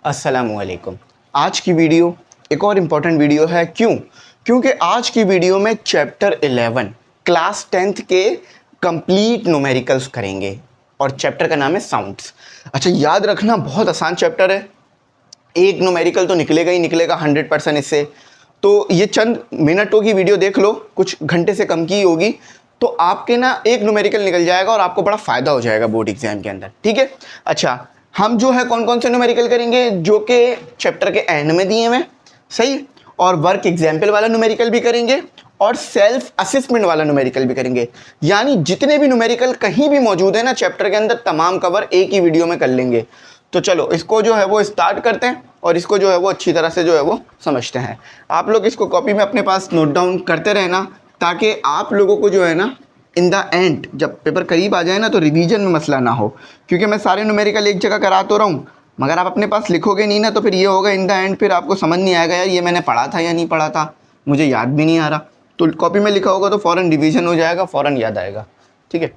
अस्सलामुअलैकुम। आज की वीडियो एक और इम्पॉर्टेंट वीडियो है। क्योंकि आज की वीडियो में चैप्टर 11 क्लास 10th के कंप्लीट न्यूमेरिकल्स करेंगे और चैप्टर का नाम है साउंड्स। अच्छा, याद रखना बहुत आसान चैप्टर है। एक न्यूमेरिकल तो निकलेगा ही निकलेगा 100% इससे। तो ये चंद मिनटों की वीडियो देख लो, कुछ घंटे से कम की होगी, तो आपके ना एक न्यूमेरिकल निकल जाएगा और आपको बड़ा फ़ायदा हो जाएगा बोर्ड एग्जाम के अंदर। ठीक है। अच्छा, हम जो है कौन कौन से न्यूमेरिकल करेंगे जो कि चैप्टर के एंड में दिए हुए, सही, और वर्क एग्जाम्पल वाला न्यूमेरिकल भी करेंगे और सेल्फ असेसमेंट वाला न्यूमेरिकल भी करेंगे। यानी जितने भी न्यूमेरिकल कहीं भी मौजूद है ना चैप्टर के अंदर, तमाम कवर एक ही वीडियो में कर लेंगे। तो चलो इसको जो है वो स्टार्ट करते हैं और इसको जो है वो अच्छी तरह से जो है वो समझते हैं। आप लोग इसको कॉपी में अपने पास नोट डाउन करते रहना, ताकि आप लोगों को जो है ना इन द एंड जब पेपर करीब आ जाए ना तो रिवीजन में मसला ना हो। क्योंकि मैं सारे न्यूमेरिकल एक जगह करा तो रहा हूँ, मगर आप अपने पास लिखोगे नहीं ना तो फिर ये होगा इन द एंड फिर आपको समझ नहीं आएगा यार ये मैंने पढ़ा था या नहीं पढ़ा था, मुझे याद भी नहीं आ रहा। तो कॉपी में लिखा होगा तो फ़ौरन रिवीजन हो जाएगा, फ़ौरन याद आएगा। ठीक है।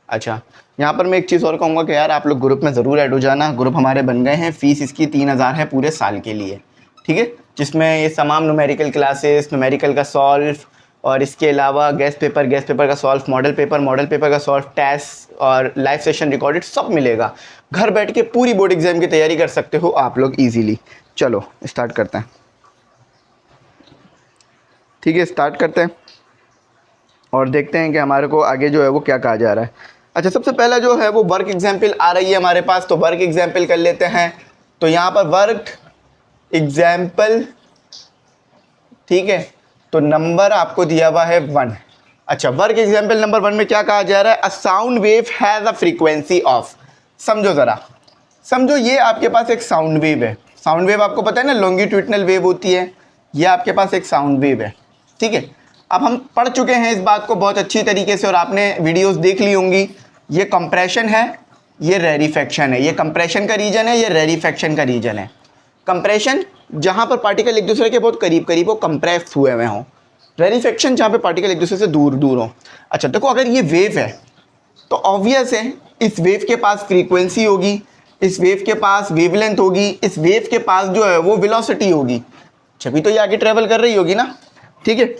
अच्छा, यहाँ पर मैं एक चीज़ और कहूँगा कि यार आप लोग ग्रुप में ज़रूर ऐड हो जाना। ग्रुप हमारे बन गए हैं, फ़ीस इसकी 3000 है पूरे साल के लिए। ठीक है, जिसमें ये तमाम न्यूमेरिकल क्लासेस, न्यूमेरिकल का सॉल्व और इसके अलावा गेस्ट पेपर का सॉल्व, मॉडल पेपर का सॉल्व, टेस्ट और लाइव सेशन रिकॉर्डेड सब मिलेगा। घर बैठ के पूरी बोर्ड एग्जाम की तैयारी कर सकते हो आप लोग ईजीली। चलो स्टार्ट करते हैं। ठीक है, स्टार्ट करते हैं और देखते हैं कि हमारे को आगे जो है वो क्या कहा जा रहा है। अच्छा, सबसे पहला जो है वो वर्क एग्जाम्पल आ रही है हमारे पास, तो वर्क एग्जाम्पल कर लेते हैं। तो यहाँ पर वर्क एग्जाम्पल, ठीक है, तो नंबर आपको दिया हुआ है 1। अच्छा, वर्क एग्जाम्पल नंबर 1 में क्या कहा जा रहा है? A sound wave has a frequency of. समझो ज़रा, समझो ये आपके पास एक साउंड वेव है। साउंड वेव आपको पता है ना, लॉन्गिट्यूडनल वेव होती है। ये आपके पास एक साउंड वेव है। ठीक है, अब हम पढ़ चुके हैं इस बात को बहुत अच्छी तरीके से और आपने वीडियोस देख ली होंगी। ये कंप्रेशन है, ये रेरिफेक्शन है। ये कंप्रेशन का रीजन है, ये रेरिफेक्शन का रीजन है। कंप्रेशन जहाँ पर पार्टिकल एक दूसरे के बहुत करीब करीब हो, कंप्रेस हुए हुए हों। रेरिफेक्शन जहाँ पे पार्टिकल एक दूसरे से दूर दूर हो। अच्छा देखो, अगर ये वेव है तो ऑब्वियस है इस वेव के पास फ्रीक्वेंसी होगी, इस वेव के पास वेवलेंथ होगी, इस वेव के पास जो है वो वेलोसिटी होगी, तभी तो ये आगे ट्रेवल कर रही होगी ना। ठीक है।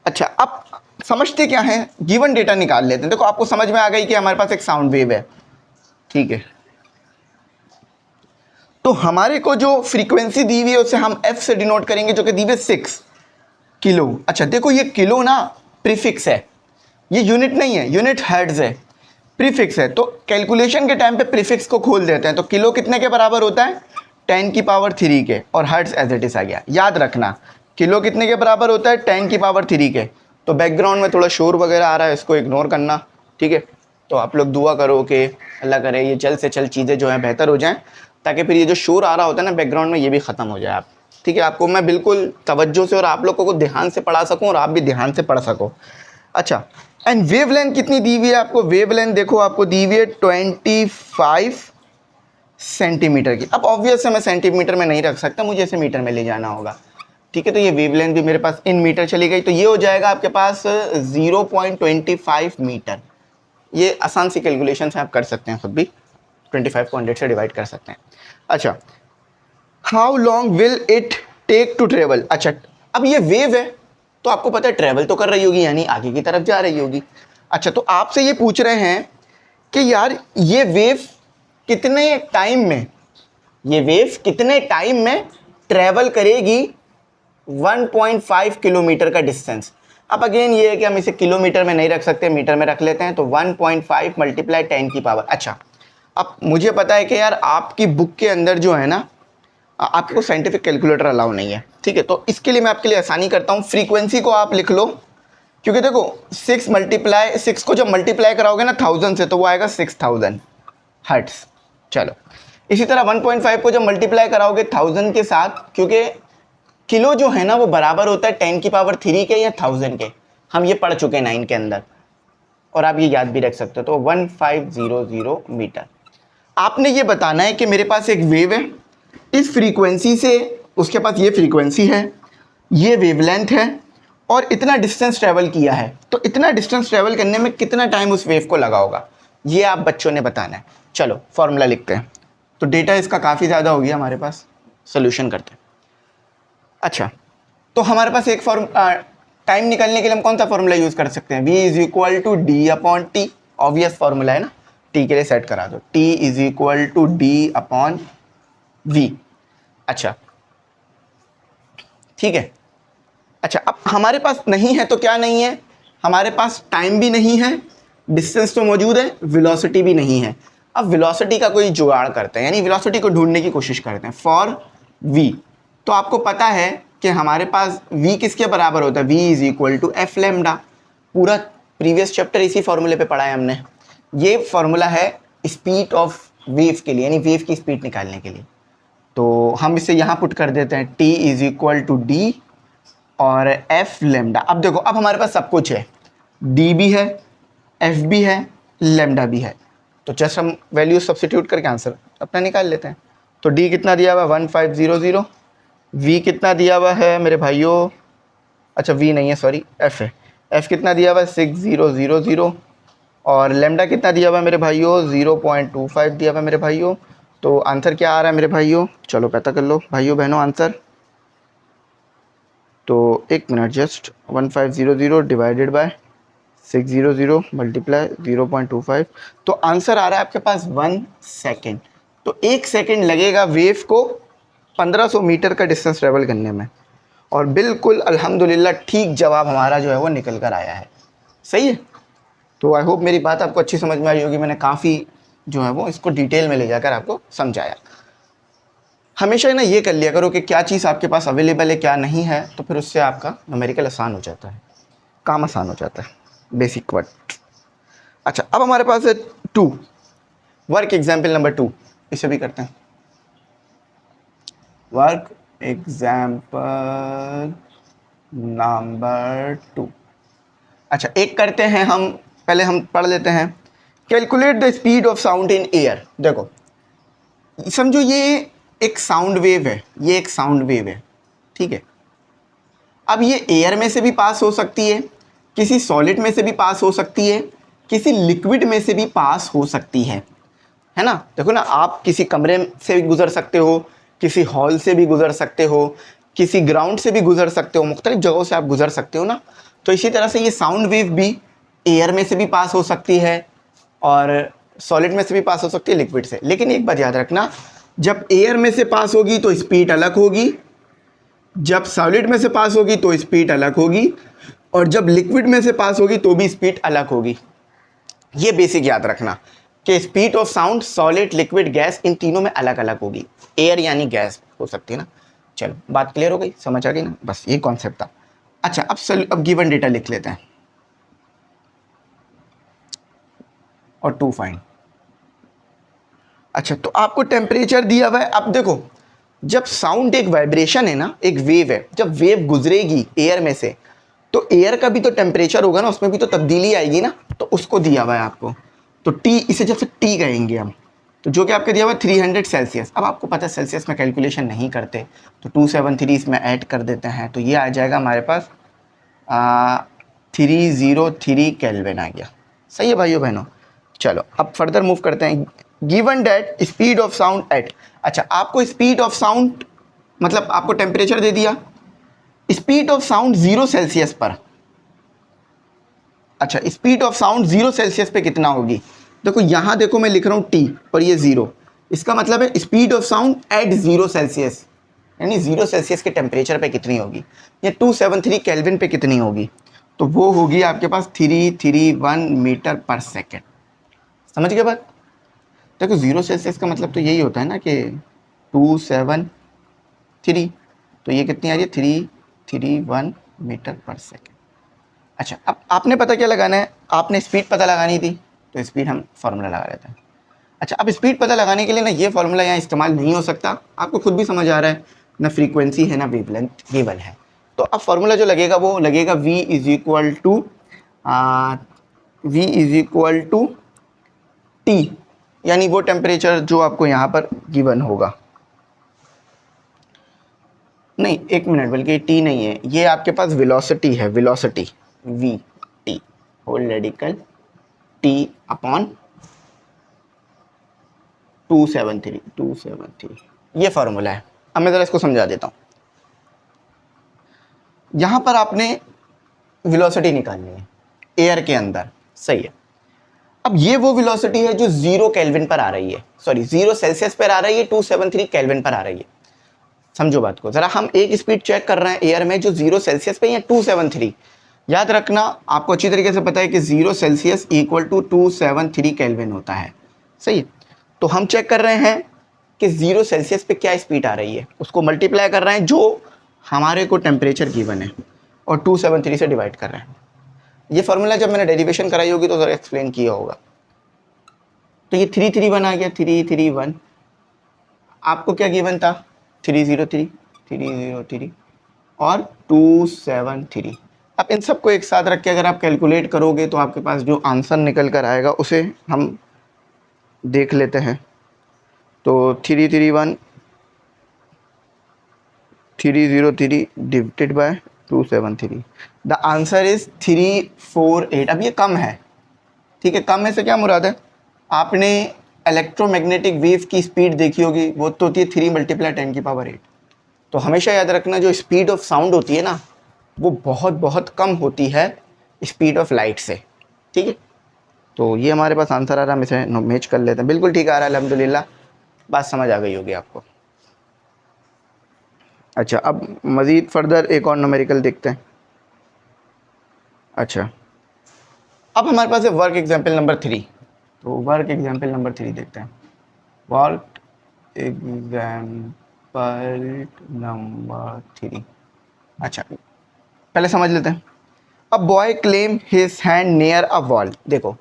अच्छा, अब समझते क्या है, गिवन डेटा निकाल लेते हैं। देखो आपको समझ में आ गई कि हमारे पास एक साउंड वेव है। ठीक है, तो हमारे को जो फ्रीक्वेंसी दी हुई है उसे हम एफ से डिनोट करेंगे, जो कि दी हुई है 6 किलो। अच्छा देखो, ये किलो ना प्रीफिक्स है, ये यूनिट नहीं है, यूनिट हर्ट्ज है, प्रीफिक्स है। तो कैलकुलेशन के टाइम पे प्रीफिक्स को खोल देते हैं। तो किलो कितने के बराबर होता है? 10⁻³ के, और हर्ट्ज एज इट इज आ गया। याद रखना, किलो कितने के बराबर होता है? 10⁻³ के। तो बैकग्राउंड में थोड़ा शोर वगैरह आ रहा है, इसको इग्नोर करना। ठीक है, तो आप लोग दुआ करो कि अल्लाह करे ये जल्द से जल्द चीज़ें जो हैं बेहतर हो जाएं, ताकि फिर ये जो शोर आ रहा होता है ना बैकग्राउंड में, ये भी ख़त्म हो जाए। आप ठीक है, आपको मैं बिल्कुल तवज्जो से और आप लोगों को ध्यान से पढ़ा सकूं और आप भी ध्यान से पढ़ सको। अच्छा, एंड वेवलेंथ कितनी दी हुई है आपको? वेवलेंथ देखो आपको दी हुई है 25 सेंटीमीटर की। अब ऑब्वियस है मैं सेंटीमीटर में नहीं रख सकता, मुझे इसे मीटर में ले जाना होगा। ठीक है, तो ये वेवलेंथ भी मेरे पास इन मीटर चली गई, तो ये हो जाएगा आपके पास 0.25 मीटर। ये आसान सी कैलकुलेशन से आप कर सकते हैं, खुद भी 25 को 100 से डिवाइड कर सकते हैं। अच्छा, how long will it take to travel? अच्छा, अब ये वेव है तो आपको पता है ट्रेवल तो कर रही होगी, यानी आगे की तरफ जा रही होगी। अच्छा, तो आपसे ये पूछ रहे हैं कि यार ये वेव कितने टाइम में, ये वेव कितने टाइम में ट्रेवल करेगी 1.5 किलोमीटर का डिस्टेंस। अब अगेन ये है कि हम इसे किलोमीटर में नहीं रख सकते, मीटर में रख लेते हैं। तो 1.5 मल्टीप्लाई 10 की पावर। अच्छा, अब मुझे पता है कि यार आपकी बुक के अंदर जो है ना आपको साइंटिफिक कैलकुलेटर अलाउ नहीं है। ठीक है, तो इसके लिए मैं आपके लिए आसानी करता हूँ, फ्रीक्वेंसी को आप लिख लो। क्योंकि देखो 6 को जब मल्टीप्लाई कराओगे ना 1000 से तो वो आएगा 6000 हर्ट्ज। चलो, इसी तरह 1.5 को जब मल्टीप्लाई कराओगे 1000 के साथ, क्योंकि किलो जो है ना वो बराबर होता है 10⁻³ के या 1000 के। हम ये पढ़ चुके हैं 9 के अंदर और आप ये याद भी रख सकते हो। तो 1500 मीटर। आपने ये बताना है कि मेरे पास एक वेव है, इस फ्रीक्वेंसी से उसके पास ये फ्रीक्वेंसी है, ये वेवलेंथ है और इतना डिस्टेंस ट्रैवल किया है। तो इतना डिस्टेंस ट्रैवल करने में कितना टाइम उस वेव को लगा होगा, ये आप बच्चों ने बताना है। चलो फॉर्मूला लिखते हैं। तो डेटा इसका काफ़ी ज़्यादा हो गया हमारे पास, सोल्यूशन करते हैं। अच्छा, तो हमारे पास एक टाइम निकालने के लिए हम कौन सा फॉर्मूला यूज़ कर सकते हैं? v is equal to D upon T, obvious formula है ना, t के लिए सेट करा दो, t is equal to D upon v। अच्छा ठीक है। अच्छा, अब हमारे पास नहीं है तो क्या नहीं है, हमारे पास टाइम भी नहीं है, डिस्टेंस तो मौजूद है, वेलोसिटी भी नहीं है। अब वेलोसिटी का कोई जुगाड़ करते हैं, यानी वेलोसिटी को ढूंढने की कोशिश करते हैं फॉर v। तो आपको पता है कि हमारे पास v किसके बराबर होता है? v is equal to F lambda. पूरा प्रीवियस चैप्टर इसी फॉर्मूले पे पढ़ा है हमने। ये फॉर्मूला है स्पीड ऑफ वेव के लिए, यानी वेव की स्पीड निकालने के लिए। तो हम इसे यहाँ पुट कर देते हैं, t is equal to D और एफ लेमडा। अब देखो, अब हमारे पास सब कुछ है, d भी है, f भी है, लेमडा भी है। तो जस्ट हम वैल्यू सब्स्टिट्यूट करके आंसर अपना निकाल लेते हैं। तो d कितना दिया हुआ है? 1500। v कितना दिया हुआ है मेरे भाइयों? अच्छा v नहीं है, सॉरी f है। f कितना दिया हुआ है? 6000। और लेमडा कितना दिया हुआ है मेरे भाइयों? 0.25 दिया हुआ है मेरे भाइयों। तो आंसर क्या आ रहा है मेरे भाइयों? चलो पता कर लो भाइयों बहनों आंसर। तो एक minute, just 1500 divided by 600 multiply 0.25, तो आंसर आ रहा है आपके पास 1 सेकेंड। तो 1 सेकेंड लगेगा वेव को 1500 मीटर का डिस्टेंस ट्रेवल करने में। और बिल्कुल अल्हम्दुलिल्लाह ठीक जवाब हमारा जो है वो निकल कर आया है। सही है। तो आई होप मेरी बात आपको अच्छी समझ में आई होगी। मैंने काफ़ी जो है वो इसको डिटेल में ले जाकर आपको समझाया। हमेशा ना ये कर लिया करो कि क्या चीज़ आपके पास अवेलेबल है क्या नहीं है, तो फिर उससे आपका न्यूमेरिकल आसान हो जाता है, काम आसान हो जाता है, बेसिक वर्ड। अच्छा, अब हमारे पास है 2, वर्क एग्जाम्पल नंबर 2, इसे भी करते हैं। Work example number 2। अच्छा, एक करते हैं हम, पहले हम पढ़ लेते हैं। Calculate the speed of sound in air. देखो समझो ये एक साउंड वेव है, ये एक साउंड वेव है, ठीक है। अब ये एयर में से भी पास हो सकती है, किसी सॉलिड में से भी पास हो सकती है, किसी लिक्विड में से भी पास हो सकती है ना। देखो ना, आप किसी कमरे से भी गुजर सकते हो, किसी हॉल से भी गुजर सकते हो, किसी ग्राउंड से भी गुजर सकते हो, मुख्तलिफ जगहों से आप गुजर सकते हो ना। तो इसी तरह से ये साउंड वेव भी एयर में से भी पास हो सकती है और सॉलिड में से भी पास हो सकती है, लिक्विड से। लेकिन एक बात याद रखना, जब एयर में से पास होगी तो स्पीड अलग होगी, जब सॉलिड में से पास होगी तो स्पीड अलग होगी, और जब लिक्विड में से पास होगी तो भी स्पीड अलग होगी। ये बेसिक याद रखना कि speed of sound solid, liquid, gas, इन तीनों में अलग अलग होगी। एयर यानी गैस हो सकती है ना। चलो बात क्लियर हो गई, समझ आ गई ना, बस ये कॉन्सेप्ट था। अच्छा, अब गिवन डेटा लिख लेते हैं और 2 फाइंड। अच्छा, तो आपको टेम्परेचर दिया हुआ है। अब देखो, जब साउंड एक वाइब्रेशन है ना, एक वेव है, जब वेव गुजरेगी एयर में से तो एयर का भी तो टेम्परेचर होगा ना, उसमें भी तो तब्दीली आएगी ना, तो उसको दिया हुआ है आपको। तो टी, इसे जब से टी कहेंगे हम, तो जो कि आपका दिया हुआ है 300 सेल्सियस। अब आपको पता है सेल्सियस में कैलकुलेशन नहीं करते, तो 273 इसमें ऐड कर देते हैं, तो ये आ जाएगा हमारे पास 303 केल्विन आ गया। सही है भाइयों बहनों। चलो अब फर्दर मूव करते हैं। Given that speed of sound eight. अच्छा, आपको स्पीड ऑफ साउंड मतलब आपको टेम्परेचर दे दिया, स्पीड ऑफ साउंड 0 सेल्सियस पर। अच्छा, स्पीड ऑफ साउंड 0 सेल्सियस पे कितना होगी? देखो यहाँ देखो, मैं लिख रहा हूँ टी और ये 0, इसका मतलब है speed of sound eight 0 Celsius, यानी 0 सेल्सियस के टेम्परेचर पे कितनी होगी, या 273 केल्विन पे कितनी होगी? तो वो होगी आपके पास 331 मीटर पर सेकेंड। समझ गए बात? देखो 0 सेल्सियस का मतलब तो यही होता है ना कि 273, तो ये कितनी आ रही है? 331 मीटर पर सेकेंड। अच्छा, अब आपने पता क्या लगाना है, आपने स्पीड पता लगानी थी, तो स्पीड हम फार्मूला लगा लेते हैं। अच्छा, अब स्पीड पता लगाने के लिए ना ये फार्मूला यहाँ इस्तेमाल नहीं हो सकता, आपको खुद भी समझ आ रहा है ना, फ्रीक्वेंसी है ना वेवलेंथ गिवन है। तो अब फार्मूला जो लगेगा वो लगेगा v is equal to T, यानी वो टेम्परेचर जो आपको यहाँ पर गिवन होगा। नहीं, एक मिनट, बल्कि टी नहीं है, ये आपके पास वेलोसिटी है, velocity v T whole radical T upon 273, ये फार्मूला है। अब मैं ज़रा इसको समझा देता हूँ। यहाँ पर आपने वेलोसिटी निकालनी है एयर के अंदर, सही है। अब ये वो वेलोसिटी है जो 0 केल्विन पर आ रही है, सॉरी 0 सेल्सियस पर आ रही है, 273 केल्विन पर आ रही है। समझो बात को ज़रा, हम एक स्पीड चेक कर रहे हैं एयर में जो 0 सेल्सियस पे या 273। याद रखना, आपको अच्छी तरीके से पता है कि 0 सेल्सियस इक्वल टू 273 केल्विन होता है, सही है। तो हम चेक कर रहे हैं कि 0 सेल्सियस पे क्या स्पीड आ रही है, उसको मल्टीप्लाई कर रहे हैं जो हमारे को टेम्परेचर गिवन है और 273 से डिवाइड कर रहे हैं। ये फार्मूला जब मैंने डेरिवेशन कराई होगी तो ज़रा एक्सप्लेन किया होगा। तो ये 331 आ गया, 331। आपको क्या गिवन था, 303 और 273। अब इन सबको एक साथ रख के अगर आप कैलकुलेट करोगे तो आपके पास जो आंसर निकल कर आएगा उसे हम देख लेते हैं। तो 331 303 divided by 273, the answer is 348। अब ये कम है, ठीक है। कम है से क्या मुराद है, आपने इलेक्ट्रोमैग्नेटिक वेव की स्पीड देखी होगी, वो तो होती है 3 × 10⁸। तो हमेशा याद रखना जो स्पीड ऑफ साउंड होती है ना, वो बहुत बहुत कम होती है स्पीड ऑफ लाइट से, ठीक है। तो ये हमारे पास आंसर आ रहा है, हम इसे मैच कर लेते हैं। बिल्कुल ठीक आ रहा है, अल्हम्दुलिल्लाह। बात समझ आ गई होगी आपको। अच्छा, अब मज़ीद फर्दर एक और न्यूमेरिकल देखते हैं। अच्छा, अब हमारे पास है वर्क एग्जाम्पल नंबर 3। तो वर्क एग्जाम्पल नंबर 3 देखते हैं। Work example number 3। अच्छा, पहले समझ लेते हैं। A boy claim his hand near a wall. देखो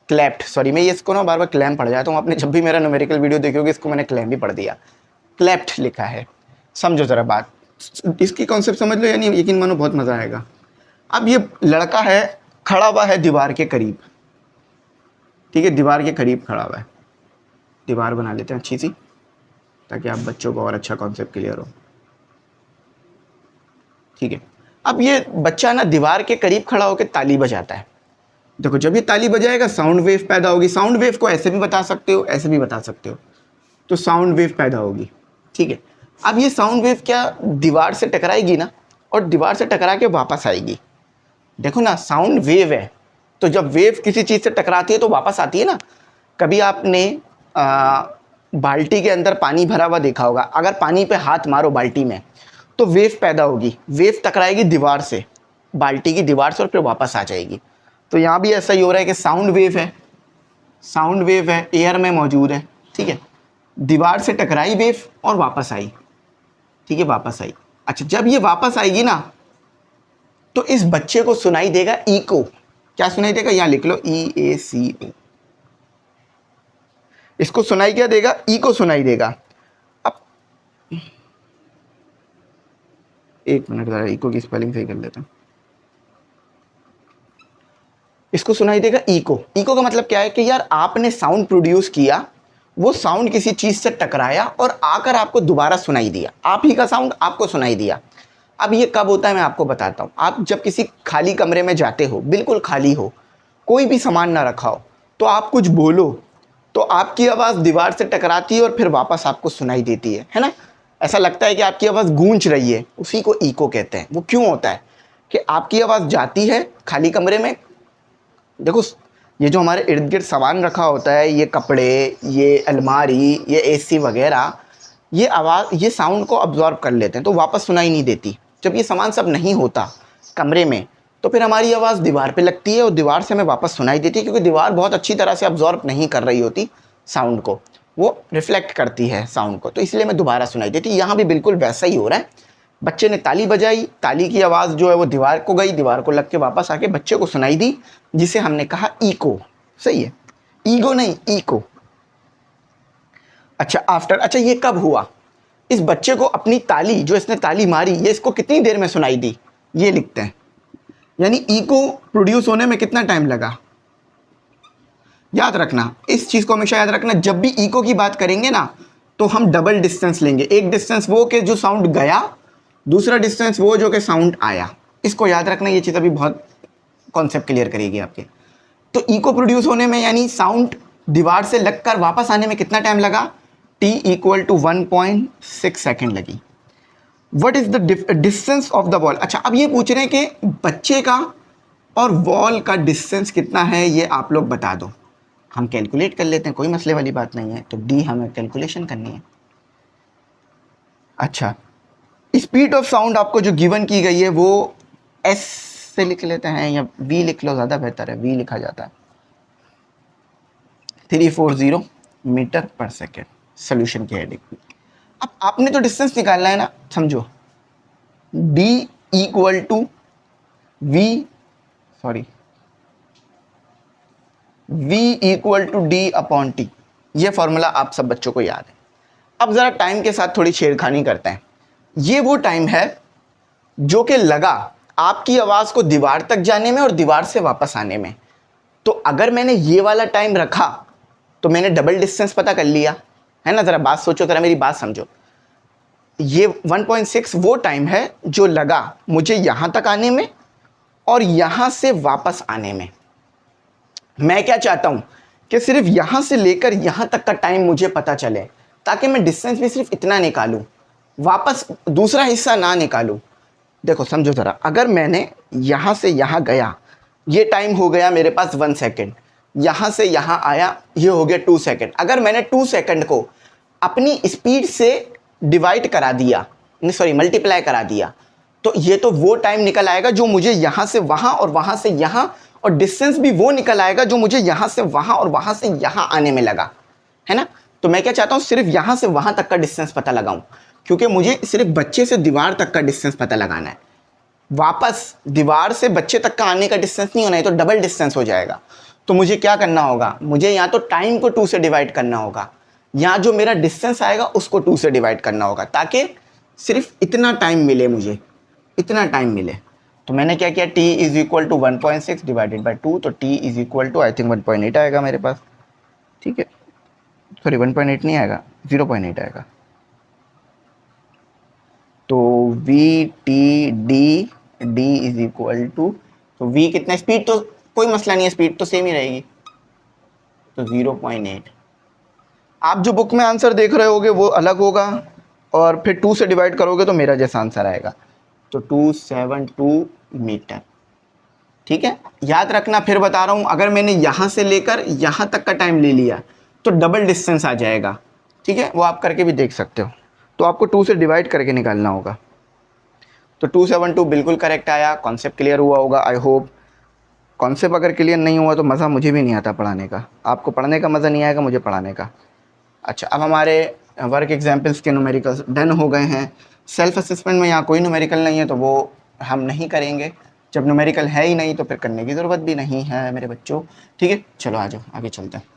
क्लैप्ड, सॉरी मैं ये इसको ना बार बार क्लैम पढ़ जाता हूँ। आपने जब भी मेरा न्यूमेरिकल वीडियो देखी होगी इसको मैंने क्लैम भी पढ़ दिया। क्लैप्ड लिखा है, समझो ज़रा बात, इसकी कॉन्सेप्ट समझ लो, यानी यकीन मानो बहुत मज़ा आएगा। अब ये लड़का है, खड़ा हुआ है दीवार के करीब, ठीक है, दीवार के करीब खड़ा हुआ है। दीवार बना लेते हैं अच्छी सी ताकि आप बच्चों को और अच्छा कॉन्सेप्ट क्लियर हो, ठीक है। अब ये बच्चा ना दीवार के करीब खड़ा होकर ताली बजाता है। देखो जब ये ताली बजाएगा साउंड वेव पैदा होगी। साउंड वेव को ऐसे भी बता सकते हो, ऐसे भी बता सकते हो। तो साउंड वेव पैदा होगी, ठीक है। अब ये साउंड वेव क्या दीवार से टकराएगी ना, और दीवार से टकरा के वापस आएगी। देखो ना, साउंड वेव है, तो जब वेव किसी चीज़ से टकराती है तो वापस आती है ना। कभी आपने बाल्टी के अंदर पानी भरा हुआ देखा होगा, अगर पानी पे हाथ मारो बाल्टी में तो वेव पैदा होगी, वेव टकराएगी दीवार से, बाल्टी की दीवार से, और फिर वापस आ जाएगी। तो यहाँ भी ऐसा ही हो रहा है कि साउंड वेव है, साउंड वेव है, एयर में मौजूद है, ठीक है। दीवार से टकराई वेव और वापस आई, ठीक है, वापस आई। अच्छा, जब ये वापस आएगी ना तो इस बच्चे को सुनाई देगा इको। क्या सुनाई देगा, यहाँ लिख लो EACO। इसको सुनाई क्या देगा, इको सुनाई देगा। अब एक मिनट जरा इको की स्पेलिंग सही कर लेते हैं। इसको सुनाई देगा इको। इको का मतलब क्या है कि यार आपने साउंड प्रोड्यूस किया, वो साउंड किसी चीज़ से टकराया और आकर आपको दोबारा सुनाई दिया, आप ही का साउंड आपको सुनाई दिया। अब ये कब होता है मैं आपको बताता हूँ। आप जब किसी खाली कमरे में जाते हो, बिल्कुल खाली हो, कोई भी सामान ना रखा हो, तो आप कुछ बोलो तो आपकी आवाज़ दीवार से टकराती है और फिर वापस आपको सुनाई देती है ना। ऐसा लगता है कि आपकी आवाज़ गूंज रही है, उसी को इको कहते हैं। वो क्यों होता है कि आपकी आवाज़ जाती है खाली कमरे में। देखो ये जो हमारे इर्द गिर्द सामान रखा होता है, ये कपड़े, ये अलमारी, ये AC वगैरह, ये आवाज़, ये साउंड को अब्जॉर्ब कर लेते हैं तो वापस सुनाई नहीं देती। जब ये सामान सब नहीं होता कमरे में तो फिर हमारी आवाज़ दीवार पे लगती है और दीवार से हमें वापस सुनाई देती है, क्योंकि दीवार बहुत अच्छी तरह से अब्जॉर्ब नहीं कर रही होती साउंड को, वो रिफ्लेक्ट करती है साउंड को, तो इसलिए हमें दोबारा सुनाई देती है। यहाँ भी बिल्कुल वैसा ही हो रहा है। बच्चे ने ताली बजाई, ताली की आवाज़ जो है वो दीवार को गई, दीवार को लग के वापस आके बच्चे को सुनाई दी, जिसे हमने कहा इको। सही है, ईगो नहीं, इको। अच्छा, आफ्टर, अच्छा ये कब हुआ, इस बच्चे को अपनी ताली, जो इसने ताली मारी, ये इसको कितनी देर में सुनाई दी, ये लिखते हैं। यानी इको प्रोड्यूस होने में कितना टाइम लगा। याद रखना, इस चीज़ को हमेशा याद रखना, जब भी इको की बात करेंगे ना तो हम डबल डिस्टेंस लेंगे। एक डिस्टेंस वो कि जो साउंड गया, दूसरा डिस्टेंस वो जो कि साउंड आया। इसको याद रखना, ये चीज़ अभी बहुत कॉन्सेप्ट क्लियर करेगी आपके। तो इको प्रोड्यूस होने में यानी साउंड दीवार से लगकर वापस आने में कितना टाइम लगा, t इक्वल टू 1.6 सेकेंड लगी। What is the distance of the ball. अच्छा, अब ये पूछ रहे हैं कि बच्चे का और बॉल का डिस्टेंस कितना है, ये आप लोग बता दो। हम कैलकुलेट कर लेते हैं, कोई मसले वाली बात नहीं है। तो डी हमें कैलकुलेशन करनी है। अच्छा, स्पीड ऑफ साउंड आपको जो गिवन की गई है वो एस से लिख लेते हैं, या वी लिख लो, ज़्यादा बेहतर है, वी लिखा जाता है। 340 मीटर पर सेकेंड सोल्यूशन की हेडिंग। अब आपने तो डिस्टेंस निकालना है ना, समझो d equal to V equal to D upon T. ये फॉर्मूला आप सब बच्चों को याद है। अब ज़रा टाइम के साथ थोड़ी छेड़खानी करते हैं। ये वो टाइम है जो कि लगा आपकी आवाज़ को दीवार तक जाने में और दीवार से वापस आने में। तो अगर मैंने ये वाला टाइम रखा तो मैंने डबल डिस्टेंस पता कर लिया, है ना। ज़रा बात सोचो, ज़रा मेरी बात समझो। ये 1.6 वो टाइम है जो लगा मुझे यहाँ तक आने में और यहाँ से वापस आने में। मैं क्या चाहता हूँ कि सिर्फ यहाँ से लेकर यहाँ तक का टाइम मुझे पता चले, ताकि मैं डिस्टेंस भी सिर्फ इतना निकालूँ, वापस दूसरा हिस्सा ना निकालूँ। देखो समझो ज़रा, अगर मैंने यहाँ से यहाँ गया, ये टाइम हो गया मेरे पास 1 सेकेंड, यहाँ से यहाँ आया, ये हो गया 2 सेकेंड। अगर मैंने 2 सेकेंड को अपनी स्पीड से डिवाइड करा दिया, मल्टीप्लाई करा दिया, तो ये तो वो टाइम निकल आएगा जो मुझे यहाँ से वहाँ और वहाँ से यहाँ, और डिस्टेंस भी वो निकल आएगा जो मुझे यहाँ से वहाँ और वहाँ से यहाँ आने में लगा, है ना। तो मैं क्या चाहता हूँ, सिर्फ यहाँ से वहाँ तक का डिस्टेंस पता लगाऊँ, क्योंकि मुझे सिर्फ बच्चे से दीवार तक का डिस्टेंस पता लगाना है। वापस दीवार से बच्चे तक का आने का डिस्टेंस नहीं होना है, तो डबल डिस्टेंस हो जाएगा। तो मुझे क्या करना होगा, मुझे या तो टाइम को 2 से डिवाइड करना होगा, या जो मेरा डिस्टेंस आएगा उसको 2 से डिवाइड करना होगा, ताकि सिर्फ इतना टाइम मिले, मुझे इतना टाइम मिले। तो मैंने क्या किया, t is equal to 1.6 divided by 2, तो t is equal to I think 1.8 आएगा मेरे पास, ठीक है। सॉरी 1.8 नहीं आएगा, 0.8 आएगा। तो V T D D is equal to, तो वी कितना, स्पीड तो कोई मसला नहीं है, स्पीड तो सेम ही रहेगी, तो 0.8। आप जो बुक में आंसर देख रहे होगे वो अलग होगा, और फिर 2 से डिवाइड करोगे तो मेरा जैसा आंसर आएगा, तो 272 मीटर, ठीक है। याद रखना, फिर बता रहा हूँ, अगर मैंने यहाँ से लेकर यहाँ तक का टाइम ले लिया तो डबल डिस्टेंस आ जाएगा, ठीक है। वो आप करके भी देख सकते हो। तो आपको 2 से डिवाइड करके निकालना होगा। तो 272 बिल्कुल करेक्ट आया। कॉन्सेप्ट क्लियर हुआ होगा, आई होप। कॉन्सेप्ट अगर क्लियर नहीं हुआ तो मज़ा मुझे भी नहीं आता पढ़ाने का, आपको पढ़ने का मज़ा नहीं आएगा, मुझे पढ़ाने का। अच्छा, अब हमारे वर्क एग्जाम्पल्स के न्यूमेरिकल्स डन हो गए हैं। सेल्फ असेसमेंट में यहाँ कोई न्यूमेरिकल नहीं है, तो वो हम नहीं करेंगे। जब न्यूमेरिकल है ही नहीं तो फिर करने की ज़रूरत भी नहीं है मेरे बच्चों, ठीक है। चलो आ जाओ, आगे चलते हैं।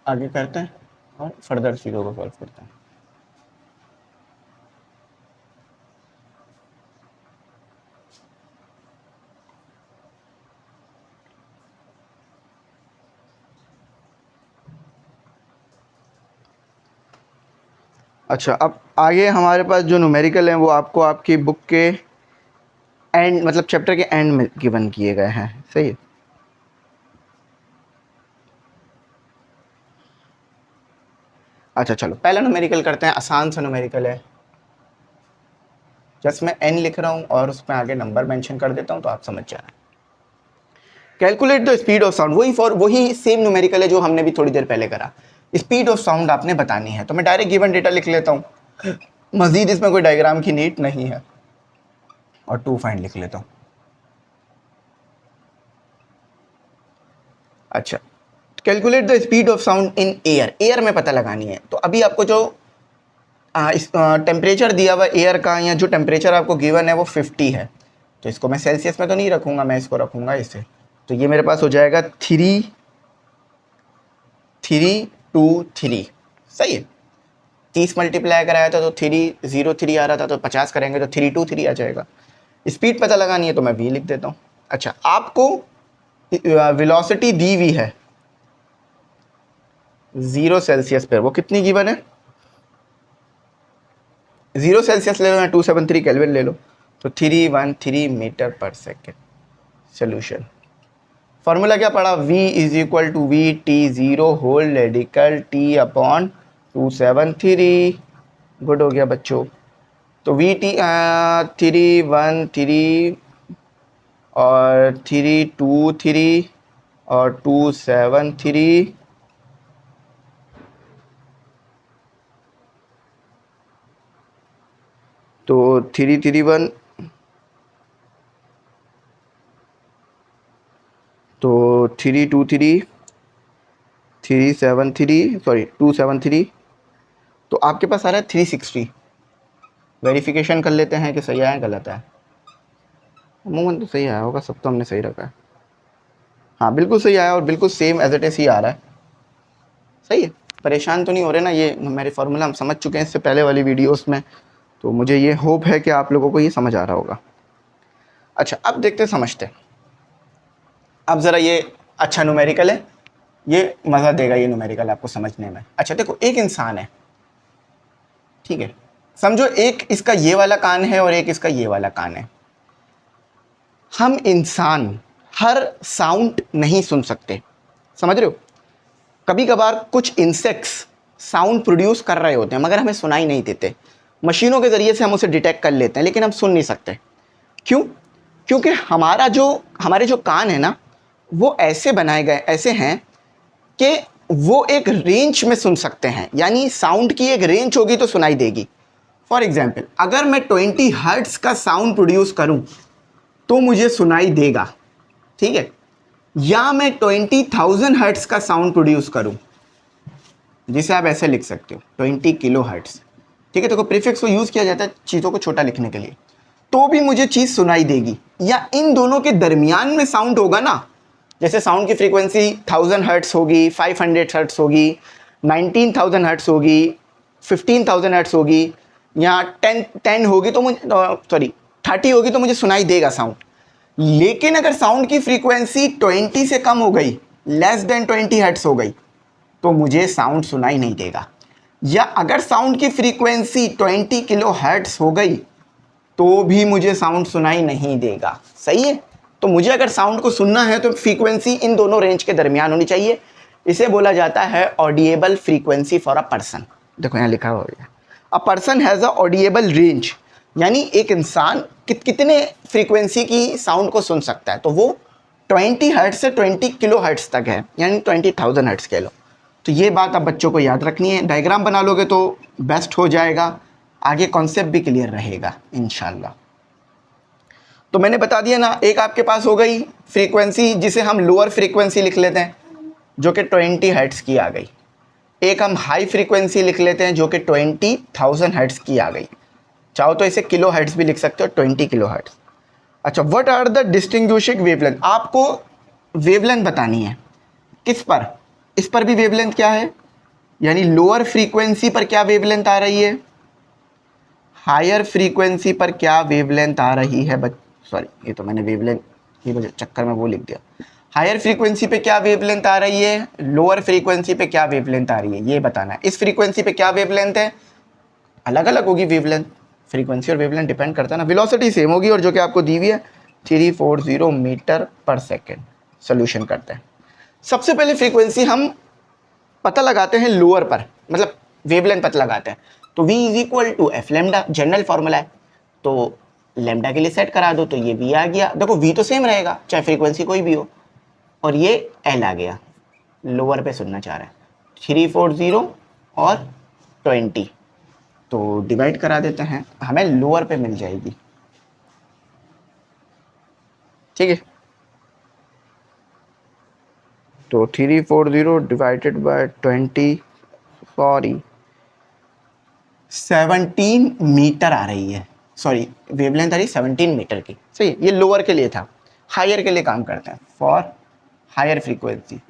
आगे करते हैं और फर्दर चीज़ों को सॉल्व करते हैं। अच्छा, अब आगे हमारे पास जो न्यूमेरिकल हैं वो आपको आपकी बुक के एंड, मतलब चैप्टर के एंड में गिवन किए गए हैं, सही है। अच्छा चलो, पहला न्यूमेरिकल करते हैं, आसान सा न्यूमेरिकल है। जस्ट मैं n लिख रहा हूँ और उसमें आगे नंबर मेंशन कर देता हूँ तो आप समझ जाना। Calculate the speed of sound, वही सेम न्यूमेरिकल है जो हमने भी थोड़ी देर पहले करा। स्पीड ऑफ साउंड आपने बतानी है, तो मैं डायरेक्ट गिवन डेटा लिख लेता हूँ, मजीद इसमें कोई डायग्राम की नीड नहीं है, और 2 फाइंड लिख लेता हूँ। अच्छा, calculate the speed of sound in air, air में पता लगानी है। तो अभी आपको जो टेम्परेचर दिया हुआ एयर का, या जो टेम्परेचर आपको गिवन है वो 50 है, तो इसको मैं सेल्सियस में तो नहीं रखूँगा, मैं इसको रखूँगा इसे। तो ये मेरे पास हो जाएगा 323, सही है। 30 मल्टीप्लाई कराया था तो 303 आ रहा था, तो 50 करेंगे तो 323 आ जाएगा। स्पीड पता लगानी है तो मैं v लिख देता हूँ। अच्छा, आपको वेलोसिटी दी हुई है 0 सेल्सियस पर, वो कितनी गिवन है, 0 सेल्सियस ले लो या 273 केल्विन ले लो, तो 313 मीटर पर सेकेंड। सोल्यूशन फॉर्मूला क्या पड़ा, V is equal to V T zero whole radical T upon 273। Good हो गया बच्चों। तो वी टी 313 और 323 और 273, तो 331, तो 323 373 सॉरी 273, तो आपके पास आ रहा है 360। वेरिफिकेशन कर लेते हैं कि सही आया गलत है। अमूमन तो सही आया होगा, सब तो हमने सही रखा है। हाँ बिल्कुल सही आया और बिल्कुल सेम एज इट इज ही आ रहा है। सही है, परेशान तो नहीं हो रहे ना, ये मेरे फार्मूला हम समझ चुके हैं इससे पहले वाली वीडियोस में, तो मुझे ये होप है कि आप लोगों को ये समझ आ रहा होगा। अच्छा अब देखते समझते हैं। अब ज़रा ये अच्छा न्यूमेरिकल है, ये मज़ा देगा ये न्यूमेरिकल आपको समझने में। अच्छा देखो, एक इंसान है, ठीक है, समझो एक इसका ये वाला कान है और एक इसका ये वाला कान है। हम इंसान हर साउंड नहीं सुन सकते, समझ रहे हो। कभी कभार कुछ इंसेक्ट्स साउंड प्रोड्यूस कर रहे होते हैं मगर हमें सुनाई नहीं देते। मशीनों के ज़रिए से हम उसे डिटेक्ट कर लेते हैं लेकिन हम सुन नहीं सकते। क्यों? क्योंकि हमारे जो कान है ना, वो ऐसे बनाए गए ऐसे हैं कि वो एक रेंज में सुन सकते हैं, यानी साउंड की एक रेंज होगी तो सुनाई देगी। फॉर एग्जाम्पल, अगर मैं 20 हर्ट्ज का साउंड प्रोड्यूस करूं तो मुझे सुनाई देगा, ठीक है। या मैं 20,000 हर्ट्ज का साउंड प्रोड्यूस करूं, जिसे आप ऐसे लिख सकते हो 20 किलो हर्ट्ज, ठीक है। तो प्रीफिक्स को यूज किया जाता है चीज़ों को छोटा लिखने के लिए, तो भी मुझे चीज़ सुनाई देगी। या इन दोनों के दरमियान में साउंड होगा ना, जैसे साउंड की फ्रीक्वेंसी 1000 हर्ट्ज होगी, 500 हर्ट्ज होगी, 19,000 हर्ट्ज होगी, 15,000 हर्ट्ज होगी, या 10 होगी तो मुझे सॉरी 30 होगी तो मुझे सुनाई देगा साउंड। लेकिन अगर साउंड की फ्रीक्वेंसी 20 से कम हो गई, लेस देन 20 हर्ट्ज हो गई, तो मुझे साउंड सुनाई नहीं देगा। या अगर साउंड की फ्रीक्वेंसी 20 किलो हर्ट्ज हो गई तो भी मुझे साउंड सुनाई नहीं देगा। सही है। तो मुझे अगर साउंड को सुनना है तो फ्रीक्वेंसी इन दोनों रेंज के दरमियान होनी चाहिए। इसे बोला जाता है audible frequency for a person. देखो यहाँ लिखा हुआ है, a person has a audible range, यानी एक इंसान कितने फ्रीक्वेंसी की साउंड को सुन सकता है, तो वो 20 हर्ट्ज से 20 किलो हर्ट्ज तक है, यानी 20,000 हर्ट्ज कह लो। तो ये बात आप बच्चों को याद रखनी है, डायग्राम बना लोगे तो बेस्ट हो जाएगा, आगे कॉन्सेप्ट भी क्लियर रहेगा इंशाल्लाह। तो मैंने बता दिया ना, एक आपके पास हो गई फ्रीक्वेंसी जिसे हम लोअर फ्रीक्वेंसी लिख लेते हैं जो कि 20 हर्ट्ज की आ गई। एक हम हाई फ्रीक्वेंसी लिख लेते हैं जो कि 20,000 हर्ट्ज की आ गई। चाहो तो इसे किलो हर्ट्ज भी लिख सकते हो, 20 किलो हर्ट्ज। अच्छा, what are the distinguishing wavelength, आपको वेवलेंथ बतानी है। किस पर? इस पर भी वेवलेंथ क्या है, यानी लोअर फ्रीक्वेंसी पर क्या वेवलेंथ आ रही है, हायर फ्रीक्वेंसी पर क्या वेवलेंथ आ रही है। सॉरी, ये तो मैंने वेवलेंथ की वजह चक्कर में वो लिख दिया। हायर फ्रीक्वेंसी पे क्या वेवलेंथ आ रही है, लोअर फ्रीक्वेंसी पे क्या वेवलेंथ आ रही है, ये बताना है। इस फ्रीक्वेंसी पे क्या वेवलेंथ है, अलग अलग होगी वेवलेंथ, फ्रीक्वेंसी और वेवलेंथ डिपेंड करता है ना। वेलोसिटी सेम होगी और जो कि आपको दी हुई है 340 मीटर पर सेकेंड। सोल्यूशन करते हैं। सबसे पहले फ्रीक्वेंसी हम पता लगाते हैं लोअर पर, मतलब वेवलेंथ पता लगाते हैं। तो v is equal to F lambda, general formula है, तो लेमडा के लिए सेट करा दो तो ये v आ गया। देखो v तो सेम रहेगा चाहे फ्रीक्वेंसी कोई भी हो, और ये l आ गया, लोअर पे सुनना चाह रहा है। 340 और 20, तो डिवाइड करा देते हैं, हमें लोअर पे मिल जाएगी, ठीक है। तो 340 डिवाइडेड बाय 20, सॉरी 17 मीटर आ रही है, सॉरी वेवलेंथ आ रही 17 मीटर की। सही है, ये लोअर के लिए था। हायर के लिए काम करते हैं, फॉर हायर फ्रीक्वेंसी।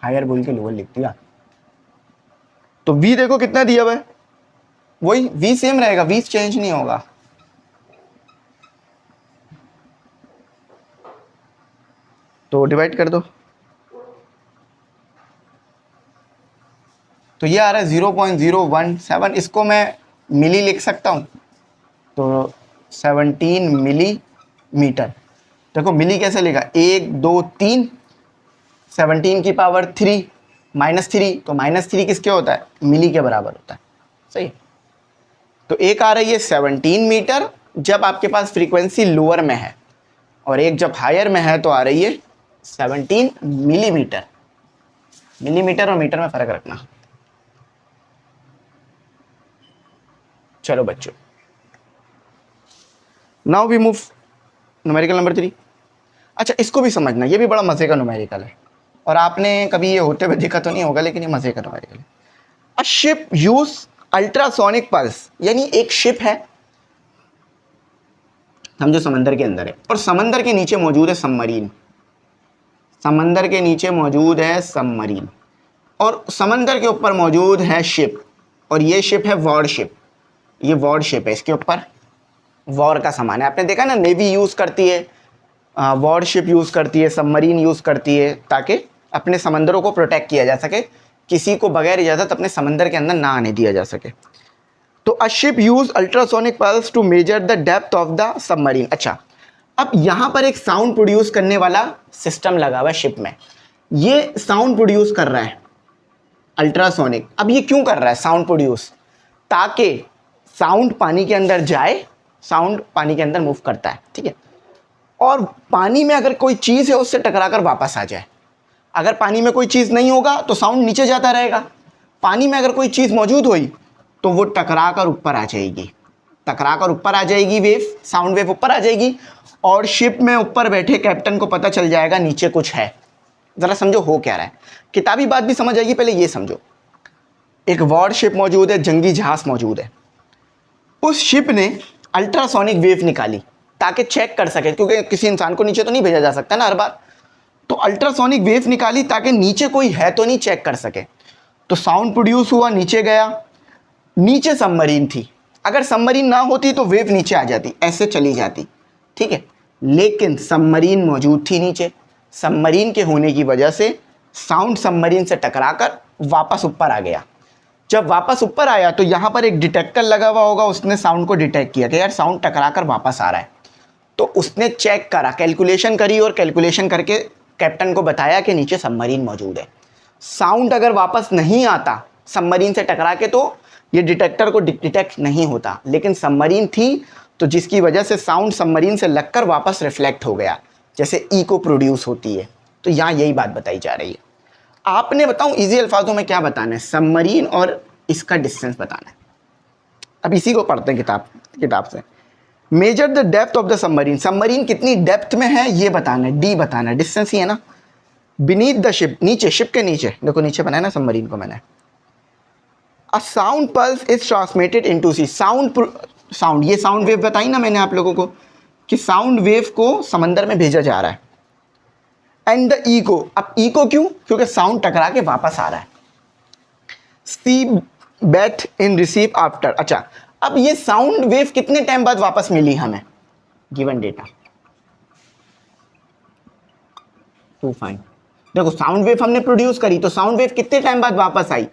हायर बोल के लोअर लिख दिया। तो v देखो कितना दिया हुआ है, वही v सेम रहेगा, v चेंज नहीं होगा। तो डिवाइड कर दो, तो ये आ रहा है 0.017, इसको मैं मिली लिख सकता हूँ, तो 17 मिलीमीटर। देखो मिली कैसे लिखा, 1 2 3, 17 की पावर 3 -3, तो -3 किसके होता है, मिली के बराबर होता है, सही। तो एक आ रही है 17 मीटर जब आपके पास फ्रीक्वेंसी लोअर में है, और एक जब हायर में है तो आ रही है 17 मिलीमीटर। मिलीमीटर और मीटर में फर्क रखना। चलो बच्चों, now we move numerical number 3। अच्छा, इसको भी समझना, ये भी बड़ा मजे का न्यूमेरिकल है, और आपने कभी ये होते हुए देखा तो नहीं होगा, लेकिन ये मजे का न्यूमेरिकल है। अ शिप यूज अल्ट्रासोनिक पल्स, यानी एक शिप है, समझो समंदर के अंदर है, और समंदर के नीचे मौजूद है सबमरीन। समंदर के नीचे मौजूद है सबमरीन, और समंदर के ऊपर मौजूद है शिप, और ये शिप है वॉर शिप। ये वॉर शिप है, इसके ऊपर वॉर का सामान है। आपने देखा ना, नेवी यूज़ करती है, वॉर शिप यूज़ करती है, सबमरीन यूज़ करती है, ताकि अपने समंदरों को प्रोटेक्ट किया जा सके, किसी को बगैर इजाज़त अपने समंदर के अंदर ना आने दिया जा सके। तो a ship use ultrasonic pulse to measure the depth of the submarine. अच्छा, अब यहाँ पर एक साउंड प्रोड्यूस करने वाला सिस्टम लगा हुआ है शिप में, ये साउंड प्रोड्यूस कर रहा है अल्ट्रासोनिक। अब ये क्यों कर रहा है साउंड प्रोड्यूस, ताकि साउंड पानी के अंदर जाए, साउंड पानी के अंदर मूव करता है, ठीक है, और पानी में अगर कोई चीज़ है उससे टकराकर वापस आ जाए। अगर पानी में कोई चीज़ नहीं होगा तो साउंड नीचे जाता रहेगा, पानी में अगर कोई चीज़ मौजूद हुई तो वो टकराकर ऊपर आ जाएगी, टकराकर ऊपर आ जाएगी वेव, साउंड वेव ऊपर आ जाएगी, और शिप में ऊपर बैठे कैप्टन को पता चल जाएगा नीचे कुछ है। ज़रा समझो हो क्या रहा है, किताबी बात भी समझ आएगी, पहले ये समझो। एक वॉर शिप मौजूद है, जंगी जहाज़ मौजूद है, उस शिप ने अल्ट्रासोनिक वेव निकाली ताकि चेक कर सके, क्योंकि किसी इंसान को नीचे तो नहीं भेजा जा सकता ना हर बार, तो अल्ट्रासोनिक वेव निकाली ताकि नीचे कोई है तो नहीं चेक कर सके। तो साउंड प्रोड्यूस हुआ, नीचे गया, नीचे सबमरीन थी, अगर सबमरीन ना होती तो वेव नीचे आ जाती, ऐसे चली जाती, ठीक है, लेकिन सबमरीन मौजूद थी नीचे। सबमरीन के होने की वजह से साउंड सबमरीन से टकराकर वापस ऊपर आ गया। जब वापस ऊपर आया तो यहाँ पर एक डिटेक्टर लगा हुआ होगा, उसने साउंड को डिटेक्ट किया कि यार साउंड टकराकर वापस आ रहा है, तो उसने चेक करा, कैलकुलेशन करी, और कैलकुलेशन करके कैप्टन को बताया कि नीचे सबमरीन मौजूद है। साउंड अगर वापस नहीं आता सबमरीन से टकरा के तो ये डिटेक्टर को डिटेक्ट नहीं होता, लेकिन सबमरीन थी तो जिसकी वजह से साउंड सबमरीन से लगकर वापस रिफ्लेक्ट हो गया, जैसे इको प्रोड्यूस होती है। तो यहाँ यही बात बताई जा रही है। आपने बताऊँ इजी अल्फाजों में क्या बताना है, सबमरीन और इसका डिस्टेंस बताना है। अब इसी को पढ़ते हैं किताब से। Major the depth of the submarine, submarine कितनी डेप्थ में है ये बताना है, डी बताना है, डिस्टेंस ही है ना। बीनीथ द शिप, नीचे, शिप के नीचे, देखो नीचे बनाया ना सबमरीन को मैंने। A sound pulse is transmitted into sea, sound ये साउंड वेव बताई ना मैंने आप लोगों को कि साउंड वेव को समंदर में भेजा जा रहा है। एंड द इको, अब इको क्यों, क्योंकि साउंड टकरा के वापस आ रहा है। सी बेथ इन रिसीव आफ्टर, अच्छा अब ये साउंड वेव कितने टाइम बाद वापस मिली हमें, गिवन डेटा टू फाइंड। देखो साउंड वेव हमने प्रोड्यूस करी, तो साउंड वेव कितने टाइम बाद वापस आई,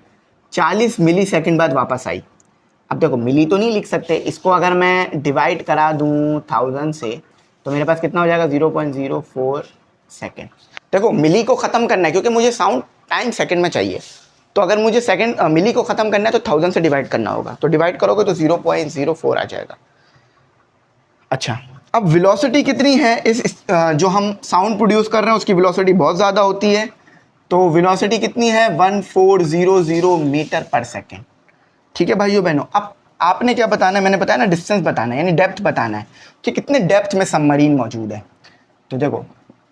40 मिली सेकेंड बाद वापस आई। अब देखो मिली तो नहीं लिख सकते, इसको अगर मैं डिवाइड करा दूं 1000 से तो मेरे पास कितना हो जाएगा, 0.04 सेकेंड। देखो मिली को ख़त्म करना है क्योंकि मुझे साउंड टाइम सेकेंड में चाहिए, तो अगर मुझे मिली को ख़त्म करना है तो 1000 से डिवाइड करना होगा, तो डिवाइड करोगे तो 0.04 आ जाएगा। अच्छा, अब वेलोसिटी कितनी है जो हम साउंड प्रोड्यूस कर रहे हैं उसकी वेलोसिटी बहुत ज़्यादा होती है, तो वेलोसिटी कितनी है 1400 मीटर पर सेकेंड। ठीक है भाइयों बहनों, अब आपने क्या बताना है, मैंने बताया ना डिस्टेंस बताना है, यानी डेप्थ बताना है कि कितने डेप्थ में सबमरीन मौजूद है। तो देखो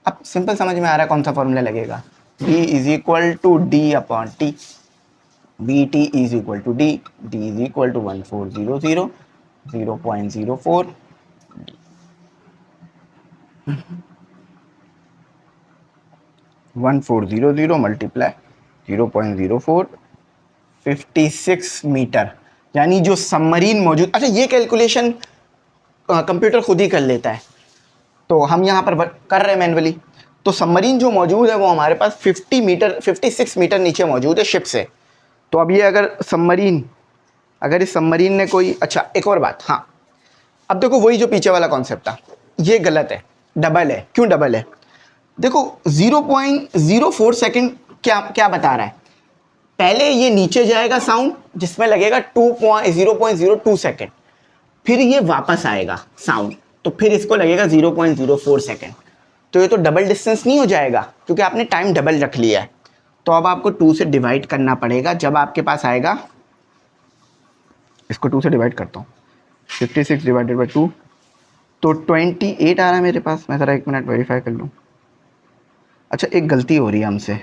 अब सिंपल समझ में आ रहा है कौन सा फॉर्मूला लगेगा, B is equal to D upon T, B T is equal to D, D is equal to 1400 0.04 1400 multiply 0.04 56 metre, यानी जो सबमरीन मौजूद। अच्छा ये कैलकुलेशन कंप्यूटर खुद ही कर लेता है, तो हम यहाँ पर कर रहे हैं मैनुअली। तो सबमरीन जो मौजूद है वो हमारे पास 56 मीटर नीचे मौजूद है शिप से, तो अब ये अगर सबमरीन, अगर इस सबमरीन ने कोई, अच्छा एक और बात, हाँ अब देखो वही जो पीछे वाला कॉन्सेप्ट था, ये गलत है, डबल है। क्यों डबल है? देखो 0.04 सेकंड क्या क्या बता रहा है, पहले ये नीचे जाएगा साउंड जिसमें लगेगा 0.02 सेकंड, फिर ये वापस आएगा साउंड, तो फिर इसको लगेगा 0.04 सेकंड। तो ये तो डबल डिस्टेंस नहीं हो जाएगा क्योंकि आपने टाइम डबल रख लिया है। तो अब आपको 2 से डिवाइड करना पड़ेगा, जब आपके पास आएगा, इसको 2 से डिवाइड करता हूँ, 56 डिवाइडेड बाई 2, तो 28 आ रहा है मेरे पास। मैं ज़रा 1 मिनट वेरीफाई कर लूँ। अच्छा एक गलती हो रही है हमसे,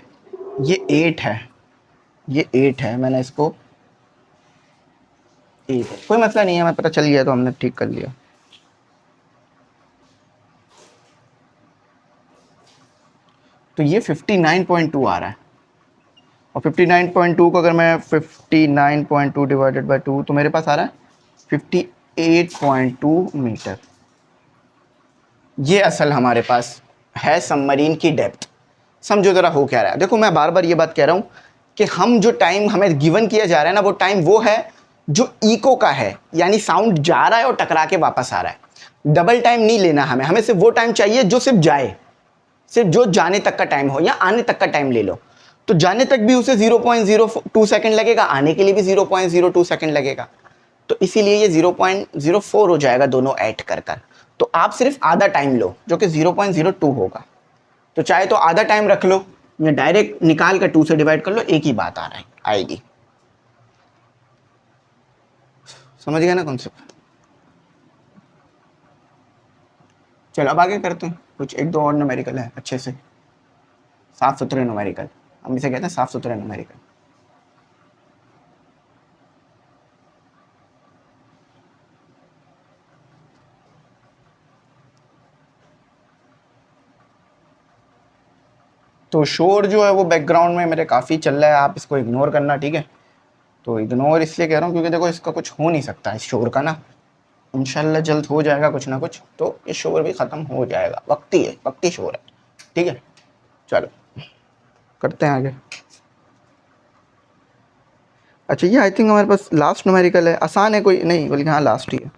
ये 8 है, ये 8 है, मैंने इसको 8, कोई मसला नहीं है, मैं पता चल गया तो हमने ठीक कर लिया। तो ये 59.2 आ रहा है, और 59.2 को अगर मैं 59.2 डिवाइडेड बाई 2, तो मेरे पास आ रहा है 58.2 मीटर। ये असल हमारे पास है सबमरीन की डेप्थ। समझो ज़रा हो क्या रहा है। देखो मैं बार बार ये बात कह रहा हूँ कि हम जो टाइम हमें गिवन किया जा रहा है ना, वो टाइम वो है जो इको का है, यानी साउंड जा रहा है और टकरा के वापस आ रहा है। डबल टाइम नहीं लेना हमें, हमें सिर्फ वो टाइम चाहिए जो सिर्फ जाए, सिर्फ जो जाने तक का टाइम हो, या आने तक का टाइम ले लो। तो जाने तक भी उसे 0.02 सेकंड लगेगा, आने के लिए भी 0.02 सेकंड लगेगा, तो इसीलिए ये 0.04 हो जाएगा दोनों ऐड कर कर। तो आप सिर्फ आधा टाइम लो जो कि 0.02 होगा। तो चाहे तो आधा टाइम रख लो या डायरेक्ट निकाल कर 2 से डिवाइड कर लो, एक ही बात आ रहा है आएगी। समझ गया ना कॉन्सेप्ट? चलो अब आगे करते हैं, कुछ एक दो और न्यूमेरिकल है अच्छे से साफ सुथरे न्यूमेरिकल, हम इसे कहते हैं साफ सुथरे न्यूमेरिकल। तो शोर जो है वो बैकग्राउंड में मेरे काफ़ी चल रहा है, आप इसको इग्नोर करना, ठीक है? तो इग्नोर इसलिए कह रहा हूँ क्योंकि देखो इसका कुछ हो नहीं सकता इस शोर का ना, इंशाल्लाह जल्द हो जाएगा कुछ ना कुछ, तो ये शोर भी ख़त्म हो जाएगा, वक्ती है, वक्ती शोर है, ठीक है? चलो करते हैं आगे। अच्छा ये आई थिंक हमारे पास लास्ट न्यूमेरिकल है, आसान है, कोई नहीं बल्कि हाँ लास्ट ही है,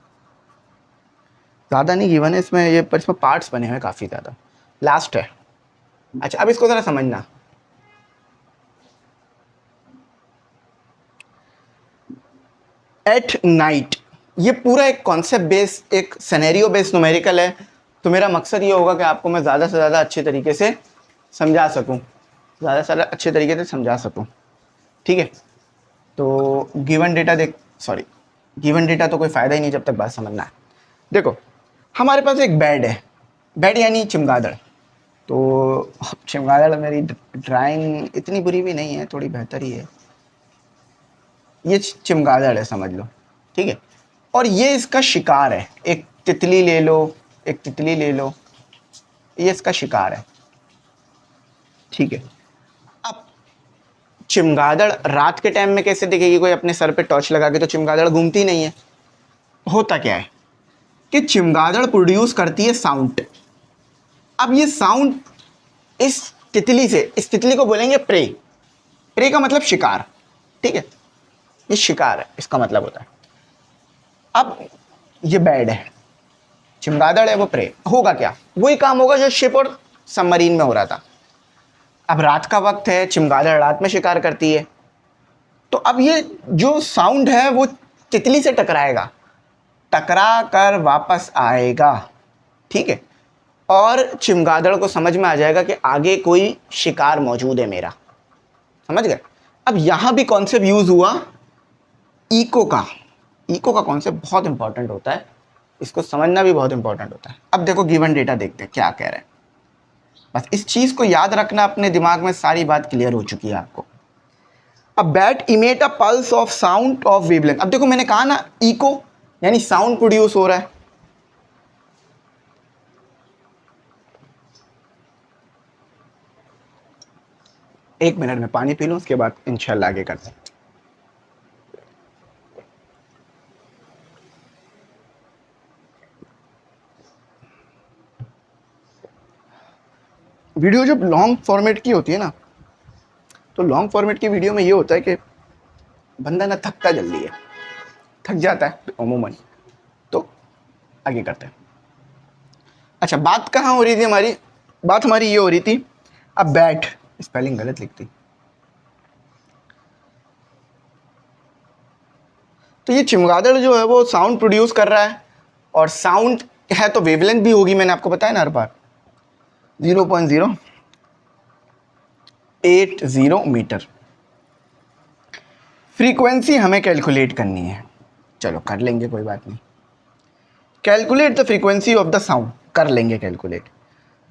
ज़्यादा नहीं गिवन है इसमें, ये पर इसमें पार्ट्स बने हुए हैं काफ़ी ज़्यादा, लास्ट है। अच्छा अब इसको ज़रा समझना, एट नाइट, ये पूरा एक कॉन्सेप्ट बेस, एक सिनेरियो बेस्ड न्यूमेरिकल है। तो मेरा मकसद ये होगा कि आपको मैं ज़्यादा से ज़्यादा अच्छे तरीके से समझा सकूं, ज़्यादा से ज़्यादा अच्छे तरीके से समझा सकूं, ठीक है? तो गिवन डेटा गिवन डेटा तो कोई फ़ायदा ही नहीं जब तक बात समझना है। देखो हमारे पास एक बेड है, बेड यानी चमगादड़। तो चमगादड़, मेरी ड्राइंग इतनी बुरी भी नहीं है, थोड़ी बेहतर ही है, ये चमगादड़ है समझ लो, ठीक है? और ये इसका शिकार है, एक तितली ले लो, एक तितली ले लो, ये इसका शिकार है, ठीक है? अब चमगादड़ रात के टाइम में कैसे दिखेगी? कोई अपने सर पे टॉर्च लगा के तो चमगादड़ घूमती नहीं है। होता क्या है कि चमगादड़ प्रोड्यूस करती है साउंड। अब ये साउंड इस तितली से, इस तितली को बोलेंगे प्रे, प्रे का मतलब शिकार, ठीक है? ये शिकार है इसका मतलब होता है। अब ये बैड है, चमगादड़ है, वो प्रे, होगा क्या? वही काम होगा जो शिप और सबमरीन में हो रहा था। अब रात का वक्त है, चमगादड़ रात में शिकार करती है, तो अब ये जो साउंड है वो तितली से टकराएगा, टकरा कर वापस आएगा, ठीक है? और चमगादड़ को समझ में आ जाएगा कि आगे कोई शिकार मौजूद है मेरा, समझ गए? अब यहाँ भी कॉन्सेप्ट यूज हुआ इको का। इको का कॉन्सेप्ट बहुत इंपॉर्टेंट होता है, इसको समझना भी बहुत इंपॉर्टेंट होता है। अब देखो गिवन डेटा देखते हैं क्या कह रहे हैं, बस इस चीज़ को याद रखना, अपने दिमाग में सारी बात क्लियर हो चुकी है आपको। अब bat emit a pulse of sound of wavelength. अब देखो मैंने कहा ना इको यानी साउंड प्रोड्यूस हो रहा है। एक मिनट में पानी पी लूं, उसके बाद इंशाल्लाह आगे करते हैं। वीडियो जब लॉन्ग फॉर्मेट की होती है ना, तो लॉन्ग फॉर्मेट की वीडियो में ये होता है कि बंदा ना थकता जल्दी है, थक जाता है अमूमन। तो आगे करते हैं। अच्छा, बात कहाँ हो रही थी हमारी? बात हमारी ये हो रही थी, अब बैट स्पेलिंग गलत लिखती। तो ये चमगादड़ जो है वो साउंड प्रोड्यूस कर रहा है, और साउंड है तो वेवलेंथ भी होगी, मैंने आपको बताया ना हर बार, 0.080 मीटर। फ्रीक्वेंसी हमें कैलकुलेट करनी है, चलो कर लेंगे, कोई बात नहीं। Calculate the frequency of the sound, कर लेंगे calculate.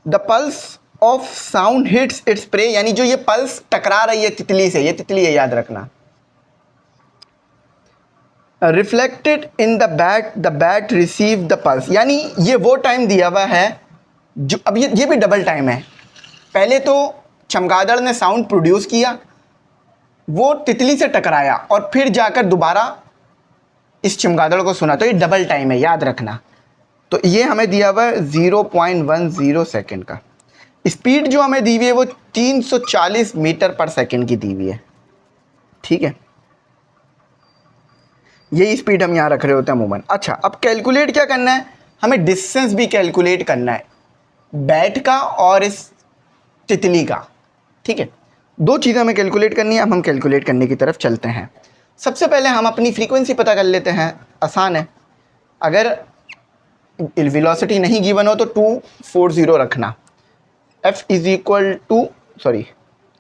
The pulse of sound hits its prey, यानी जो ये पल्स टकरा रही है तितली से, ये तितली है याद रखना। Reflected in the bat receive the pulse, यानी ये वो टाइम दिया हुआ है जो, अब ये भी डबल टाइम है। पहले तो चमगादड़ ने साउंड प्रोड्यूस किया, वो तितली से टकराया, और फिर जाकर दोबारा इस चमगादड़ को सुना, तो ये डबल टाइम है याद रखना। तो ये हमें दिया हुआ है 0.10 सेकेंड का। स्पीड जो हमें दी हुई है वो 340 मीटर पर सेकेंड की दी हुई है, ठीक है। यही स्पीड हम यहाँ रख रहे होते हैं अमूमन। अच्छा, अब कैलकुलेट क्या करना है, हमें डिस्टेंस भी कैलकुलेट करना है, बैट का और इस तितली का, ठीक है। दो चीज़ें हमें कैलकुलेट करनी है। अब हम कैलकुलेट करने की तरफ चलते हैं। सबसे पहले हम अपनी फ्रीक्वेंसी पता कर लेते हैं, आसान है। अगर वेलोसिटी नहीं गिवन हो तो 240 रखना। F is equal to, sorry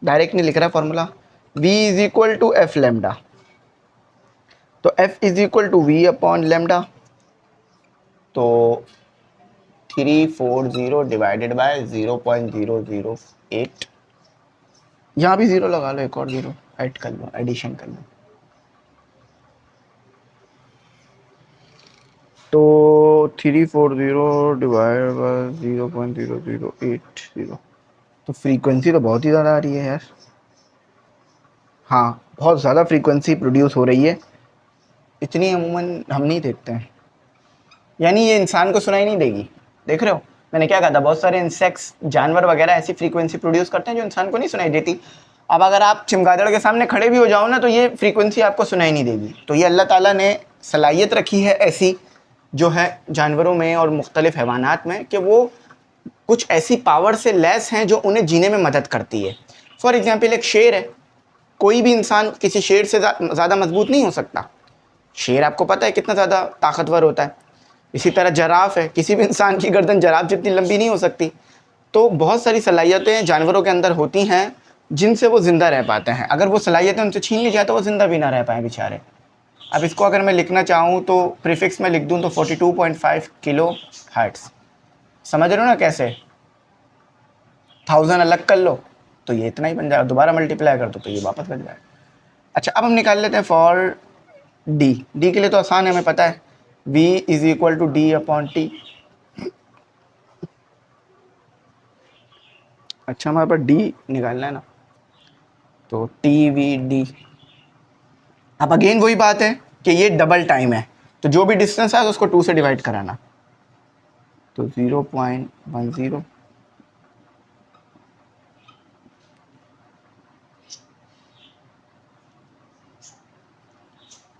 direct नहीं लिख रहा formula, V is equal to F lambda. तो F is equal to V upon lambda, तो 340 डिवाइडेड बाय 0.008, यहाँ भी ज़ीरो लगा लो, एक और ज़ीरो ऐड कर लो, एडिशन कर लो। तो 340 डिवाइड बाय 0.0080, तो फ्रीक्वेंसी तो बहुत ही ज़्यादा आ रही है यार। हाँ, बहुत ज़्यादा फ्रीक्वेंसी प्रोड्यूस हो रही है, इतनी अमूमन हम नहीं देखते हैं, यानी ये इंसान को सुनाई नहीं देगी। देख रहे हो मैंने क्या कहा था, बहुत सारे इंसेक्ट्स, जानवर वगैरह ऐसी फ्रीक्वेंसी प्रोड्यूस करते हैं जो इंसान को नहीं सुनाई देती। अब अगर आप चमगादड़ के सामने खड़े भी हो जाओ ना, तो ये फ्रीक्वेंसी आपको सुनाई नहीं देगी। तो ये अल्लाह ताला ने सलाहियत रखी है ऐसी, जो है जानवरों में और मुख्तलिफ हैवानात में, कि वो कुछ ऐसी पावर से लैस हैं जो उन्हें जीने में मदद करती है। फॉर एग्जांपल एक शेर है, कोई भी इंसान किसी शेर से ज़्यादा मजबूत नहीं हो सकता। शेर आपको पता है कितना ज़्यादा ताकतवर होता है। इसी तरह जराफ है, किसी भी इंसान की गर्दन जराफ जितनी लंबी नहीं हो सकती। तो बहुत सारी सलाहियतें जानवरों के अंदर होती हैं जिनसे वो ज़िंदा रह पाते हैं। अगर वो सलाहियतें उनसे छीन ली जाए तो वो ज़िंदा भी ना रह पाए बेचारे। अब इसको अगर मैं लिखना चाहूँ तो प्रीफिक्स में लिख दूँ तो 42.5 किलो हर्ट्ज़। समझ रहे हो ना कैसे? 1000 अलग कर लो तो ये इतना ही बन जाएगा, दोबारा मल्टीप्लाई कर दो तो ये वापस बन जाएगा। अच्छा, अब हम निकाल लेते हैं फॉर डी के लिए तो आसान है, हमें पता है V is equal to D upon T. अच्छा, हमारे पास D निकालना है ना, तो TV/D। अब अगेन वही बात है कि ये डबल टाइम है, तो जो भी डिस्टेंस है उसको 2 से डिवाइड कराना, तो 0.10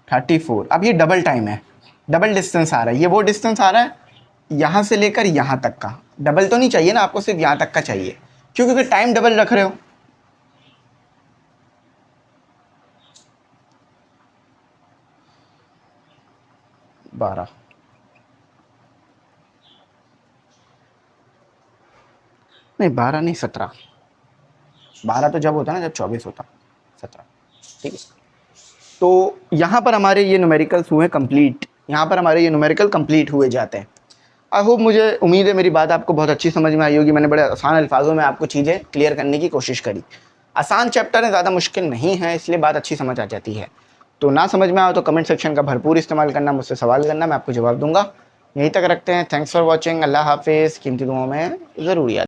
34। अब ये डबल टाइम है, डबल डिस्टेंस आ रहा है, ये वो डिस्टेंस आ रहा है यहाँ से लेकर यहाँ तक का। डबल तो नहीं चाहिए ना आपको, सिर्फ यहाँ तक का चाहिए, क्योंकि टाइम डबल रख रहे हो। बारह नहीं, 12 नहीं, 17। 12 तो जब होता है ना, जब 24 होता, 17, ठीक है। तो यहाँ पर हमारे ये न्यूमेरिकल्स हुए कंप्लीट, यहाँ पर हमारे ये न्यूमेरिकल कंप्लीट हुए जाते हैं। आई होप, मुझे उम्मीद है मेरी बात आपको बहुत अच्छी समझ में आई होगी। मैंने बड़े आसान अल्फाजों में आपको चीज़ें क्लियर करने की कोशिश करी। आसान चैप्टर है, ज़्यादा मुश्किल नहीं है, इसलिए बात अच्छी समझ आ जाती है। तो ना समझ में आए तो कमेंट सेक्शन का भरपूर इस्तेमाल करना, मुझसे सवाल करना, मैं आपको जवाब दूंगा। यहीं तक रखते हैं। Thanks for watching. अल्लाह हाफिज़। कीमती दुआओं में ज़रूर याद